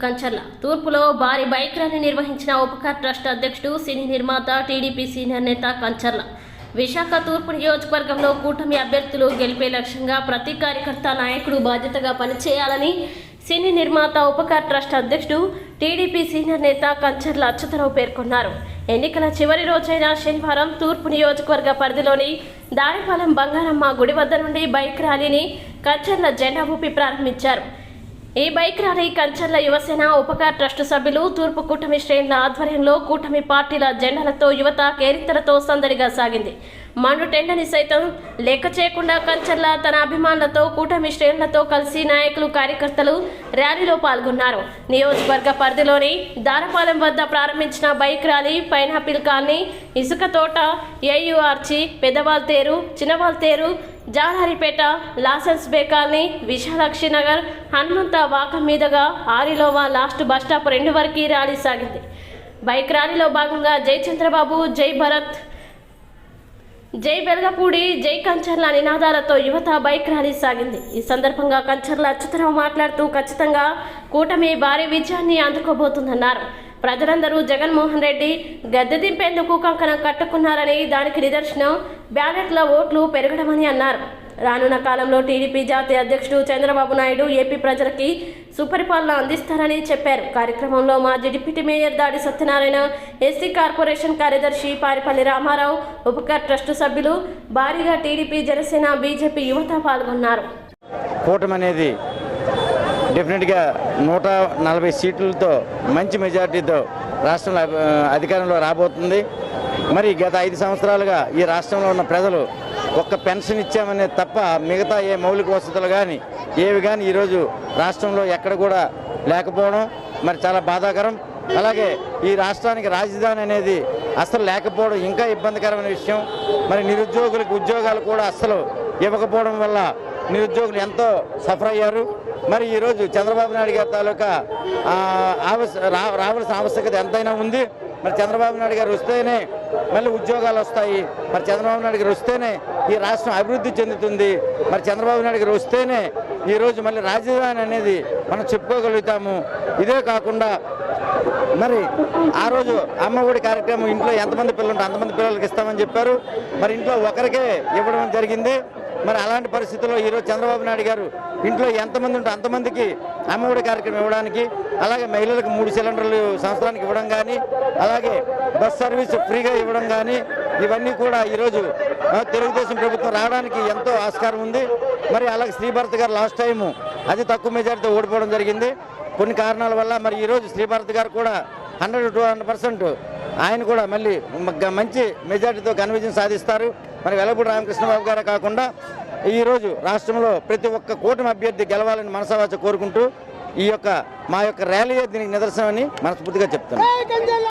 కంచర్ల తూర్పులో భారీ bike rally నిర్వహించిన Upkar trust అధ్యక్షుడు సినీ నిర్మాత టీడీపీ సీనియర్ నేత కంచర్ల. విశాఖ తూర్పు నియోజకవర్గంలో కూటమి అభ్యర్థులు గెలిపే లక్ష్యంగా ప్రతి కార్యకర్త నాయకుడు బాధ్యతగా పనిచేయాలని సినీ నిర్మాత ఉపకార్ ట్రస్ట్ అధ్యక్షుడు టీడీపీ సీనియర్ నేత కంచర్ల అచ్యుతరావు పేర్కొన్నారు. ఎన్నికల చివరి రోజైన శనివారం తూర్పు నియోజకవర్గ పరిధిలోని దారిపాలెం బంగారమ్మ గుడి వద్ద నుండి బైక్ ర్యాలీని కంచర్ల జెండా ఊపి ప్రారంభించారు. ఈ bike rally Kancharla Yuvasena Upkar trust సభ్యులు తూర్పు కూటమి శ్రేణుల ఆధ్వర్యంలో కూటమి పార్టీల జెండాలతో యువత కేరింతలతో సందడిగా సాగింది. మండు టెండని సైతం లెక్క చేయకుండా కంచర్ల తన అభిమానులతో కూటమి శ్రేణులతో కలిసి నాయకులు కార్యకర్తలు ర్యాలీలో పాల్గొన్నారు. నియోజకవర్గ పరిధిలోని దారపాలెం వద్ద ప్రారంభించిన బైక్ ర్యాలీ పైనాపిల్ కాలనీ, ఇసుక తోట, ఏయుఆర్చి, పెద్దవాల్తేరు, చిన్నవాల్తేరు, జానారిపేట, లాసెన్స్ బే కాలనీ, విశాలాక్షి నగర్, హనుమంత వాక మీదుగా ఆరిలోవా లాస్ట్ బస్టాప్ 2 వరకు ర్యాలీ సాగింది. బైక్ ర్యాలీలో భాగంగా జై చంద్రబాబు, జై భరత్, జై వెలగపూడి, జై కంచర్ల నినాదాలతో యువత బైక్ ర్యాలీ సాగింది. ఈ సందర్భంగా కంచర్ల అచ్యుతరావు మాట్లాడుతూ ఖచ్చితంగా కూటమి భారీ విజయాన్ని అందుకోబోతుందన్నారు. ప్రజలందరూ జగన్మోహన్ రెడ్డి గద్దె దింపేందుకు కంకణం కట్టుకున్నారని, దానికి నిదర్శనం బ్యాలెట్ల ఓట్లు పెరగడమని అన్నారు. రానున్న కాలంలో టీడీపీ జాతీయ అధ్యక్షుడు చంద్రబాబు నాయుడు ఏపీ ప్రజలకి సుపరిపాలన అందిస్తారని చెప్పారు. కార్యక్రమంలో మాజీ డిప్యూటీ మేయర్ దాడి సత్యనారాయణ, ఎస్సీ కార్పొరేషన్ కార్యదర్శి పారిపల్లి రామారావు, ఉపకార్ ట్రస్ట్ సభ్యులు, భారీగా టీడీపీ, జనసేన, బీజేపీ యువత పాల్గొన్నారు. కూటమి అనేది డెఫినెట్గా 140 సీట్లతో మంచి మెజార్టీతో రాష్ట్రంలో అధికారంలో రాబోతుంది. మరి గత 5 సంవత్సరాలుగా ఈ రాష్ట్రంలో ఉన్న ప్రజలు ఒక్క పెన్షన్ ఇచ్చామనే తప్ప మిగతా ఏ మౌలిక వసతులు కానీ ఏవి కానీ ఈరోజు రాష్ట్రంలో ఎక్కడ కూడా లేకపోవడం మరి చాలా బాధాకరం. అలాగే ఈ రాష్ట్రానికి రాజధాని అనేది అసలు లేకపోవడం ఇంకా ఇబ్బందికరమైన విషయం. మరి నిరుద్యోగులకు ఉద్యోగాలు కూడా అస్సలు ఇవ్వకపోవడం వల్ల నిరుద్యోగులు ఎంతో సఫర్ అయ్యారు. మరి ఈరోజు చంద్రబాబు నాయుడు గారి తాలూకా రావాల్సిన ఆవశ్యకత ఎంతైనా ఉంది. మరి చంద్రబాబు నాయుడు గారు వస్తేనే మళ్ళీ ఉద్యోగాలు వస్తాయి. మరి చంద్రబాబు నాయుడు గారు వస్తేనే ఈ రాష్ట్రం అభివృద్ధి చెందుతుంది. మరి చంద్రబాబు నాయుడు గారు వస్తేనే ఈరోజు మళ్ళీ రాజధాని అనేది మనం చెప్పుకోగలుగుతాము. ఇదే కాకుండా మరి ఆ రోజు అమ్మఒడి కార్యక్రమం ఇంట్లో ఎంతమంది పిల్లలు ఉంటే అంతమంది పిల్లలకి ఇస్తామని చెప్పారు. మరి ఇంట్లో ఒకరికే ఇవ్వడం జరిగింది. మరి అలాంటి పరిస్థితుల్లో ఈరోజు చంద్రబాబు నాయుడు గారు ఇంట్లో ఎంతమంది ఉంటే అంతమందికి అమ్మఒడి కార్యక్రమం ఇవ్వడానికి, అలాగే మహిళలకు 3 సిలిండర్లు సంవత్సరానికి ఇవ్వడం కానీ, అలాగే బస్ సర్వీస్ ఫ్రీగా ఇవ్వడం కానీ, ఇవన్నీ కూడా ఈరోజు తెలుగుదేశం ప్రభుత్వం రావడానికి ఎంతో ఆస్కారం ఉంది. మరి అలాగే శ్రీభరత్ గారు లాస్ట్ టైము అతి తక్కువ మెజార్టీతో ఓడిపోవడం జరిగింది కొన్ని కారణాల వల్ల. మరి ఈరోజు శ్రీభరత్ గారు కూడా 100-200% ఆయన కూడా మళ్ళీ మంచి మెజార్టీతో కన్విజన్ సాధిస్తారు. మరి వెలగపూడి రామకృష్ణబాబు గారే కాకుండా ఈరోజు రాష్ట్రంలో ప్రతి ఒక్క కూటమి అభ్యర్థి గెలవాలని మనసావాచ కోరుకుంటూ ఈ యొక్క మా యొక్క ర్యాలీ దీనికి నిదర్శనమని మనస్ఫూర్తిగా చెప్తాను.